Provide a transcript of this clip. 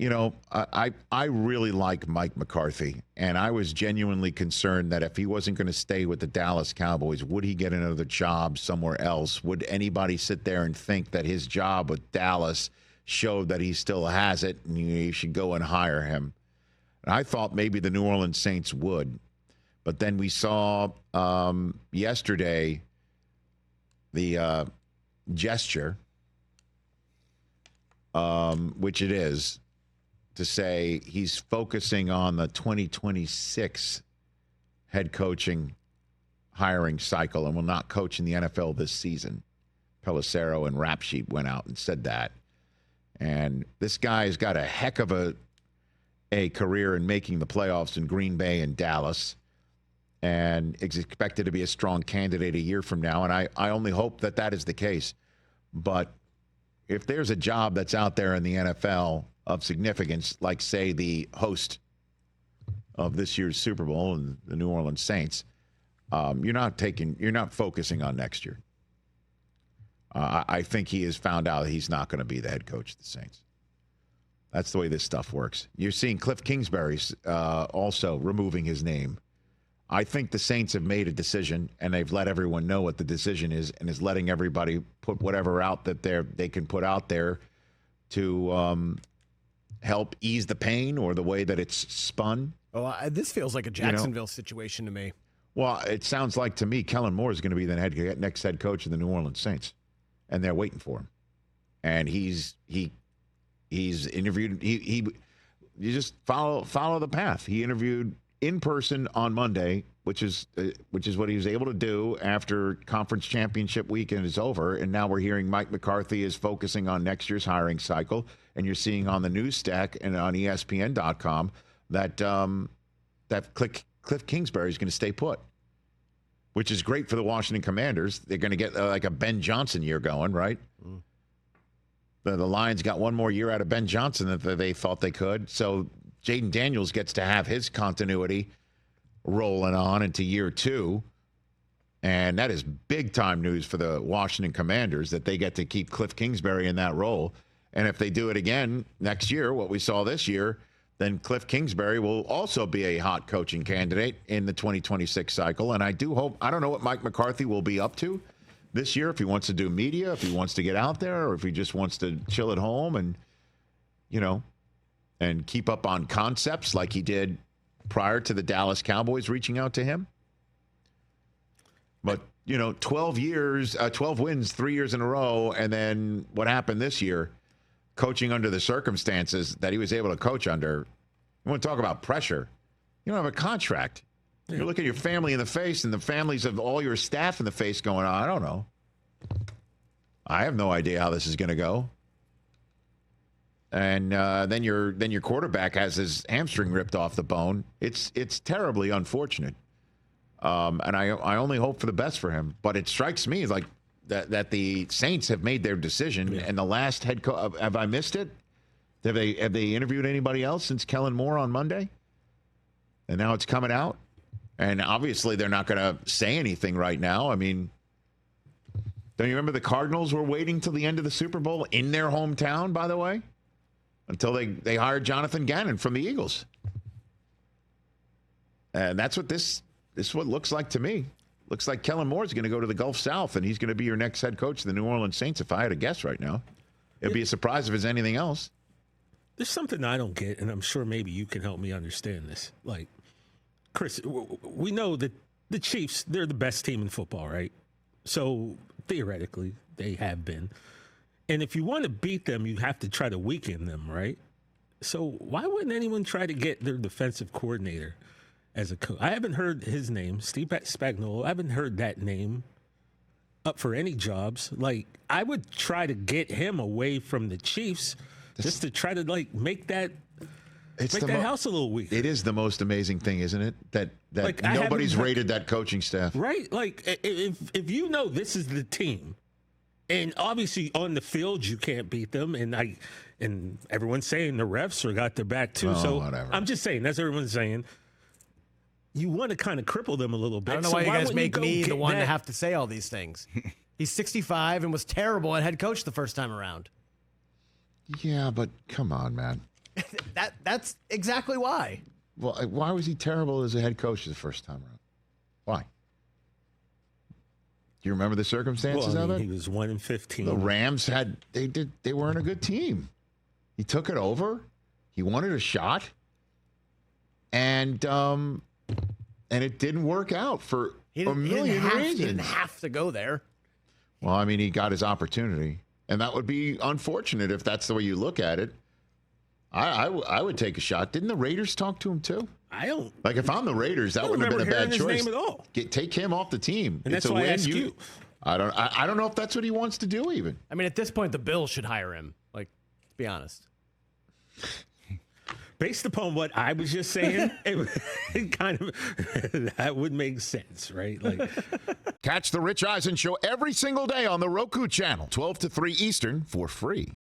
I really like Mike McCarthy, and I was genuinely concerned that if he wasn't going to stay with the Dallas Cowboys, would he get another job somewhere else? Would anybody sit there and think that his job with Dallas showed that he still has it and you should go and hire him? And I thought maybe the New Orleans Saints would. But then we saw yesterday the gesture, which it is, to say he's focusing on the 2026 head coaching hiring cycle and will not coach in the NFL this season. Pelissero and Rap Sheet went out and said that. And this guy's got a heck of a career in making the playoffs in Green Bay and Dallas, and is expected to be a strong candidate a year from now. And I only hope that that is the case. But if there's a job that's out there in the NFL of significance, like, say, the host of this year's Super Bowl and the New Orleans Saints, you're not focusing on next year. I think he has found out he's not going to be the head coach of the Saints. That's the way this stuff works. You're seeing Cliff Kingsbury's also removing his name. I think the Saints have made a decision, and they've let everyone know what the decision is, and is letting everybody put whatever out that they can put out there to help ease the pain or the way that it's spun. Well, this feels like a Jacksonville situation to me. Well, it sounds like to me Kellen Moore is going to be the next head coach of the New Orleans Saints, and they're waiting for him. And he's interviewed. You just follow the path. He interviewed in person on Monday, which is what he was able to do after conference championship weekend is over. And now we're hearing Mike McCarthy is focusing on next year's hiring cycle. And you're seeing on the news stack and on ESPN.com that Cliff Kingsbury is going to stay put, which is great for the Washington Commanders. They're going to get like a Ben Johnson year going, right? Mm. The Lions got one more year out of Ben Johnson that they thought they could. So Jaden Daniels gets to have his continuity rolling on into year two. And that is big-time news for the Washington Commanders that they get to keep Cliff Kingsbury in that role. And if they do it again next year, what we saw this year, then Cliff Kingsbury will also be a hot coaching candidate in the 2026 cycle. And I do hope, I don't know what Mike McCarthy will be up to this year, if he wants to do media, if he wants to get out there, or if he just wants to chill at home and, and keep up on concepts like he did prior to the Dallas Cowboys reaching out to him. But, 12 wins, 3 years in a row. And then what happened this year, coaching under the circumstances that he was able to coach under. You want to talk about pressure. You don't have a contract. You look at your family in the face and the families of all your staff in the face going, I don't know. I have no idea how this is going to go. And then your quarterback has his hamstring ripped off the bone. It's terribly unfortunate. And I only hope for the best for him. But it strikes me like that the Saints have made their decision. Yeah. And the last head coach, have I missed it? Have they interviewed anybody else since Kellen Moore on Monday? And now it's coming out. And obviously they're not going to say anything right now. I mean, don't you remember the Cardinals were waiting till the end of the Super Bowl in their hometown, by the way, until they hired Jonathan Gannon from the Eagles. And that's what this is what looks like to me. Looks like Kellen Moore is going to go to the Gulf South, and he's going to be your next head coach of the New Orleans Saints, if I had to guess right now. It'd be a surprise if it's anything else. There's something I don't get, and I'm sure maybe you can help me understand this. Like, Chris, we know that the Chiefs, they're the best team in football, right? So, theoretically, they have been. And if you want to beat them, you have to try to weaken them, right? So, why wouldn't anyone try to get their defensive coordinator as a coach? I haven't heard his name, Steve Spagnuolo. I haven't heard that name up for any jobs. Like, I would try to get him away from the Chiefs just to try to, like, make that house a little weaker. It is the most amazing thing, isn't it? That like, nobody's rated that coaching staff. Right? Like, if you know this is the team, and obviously on the field you can't beat them, and everyone's saying the refs got their back too. So whatever. I'm just saying, that's what everyone's saying. You want to kind of cripple them a little bit. I don't know why you guys make me the one to have to say all these things. He's 65 and was terrible at head coach the first time around. Yeah, but come on, man. That's exactly why. Well, why was he terrible as a head coach the first time around? Why? Do you remember the circumstances of it? He was 1-15. The Rams they weren't a good team. He took it over. He wanted a shot, and it didn't work out for a million reasons. He didn't have to go there. Well, I mean, he got his opportunity, and that would be unfortunate if that's the way you look at it. I would take a shot. Didn't the Raiders talk to him too? I don't. Like, if I'm the Raiders, that wouldn't have been a bad choice. His name at all. Take him off the team. And that's why I ask you. I don't know if that's what he wants to do even. I mean, at this point, the Bills should hire him. Like, to be honest. Based upon what I was just saying, it kind of that would make sense, right? Like, catch the Rich Eisen Show every single day on the Roku Channel, 12 to 3 Eastern, for free.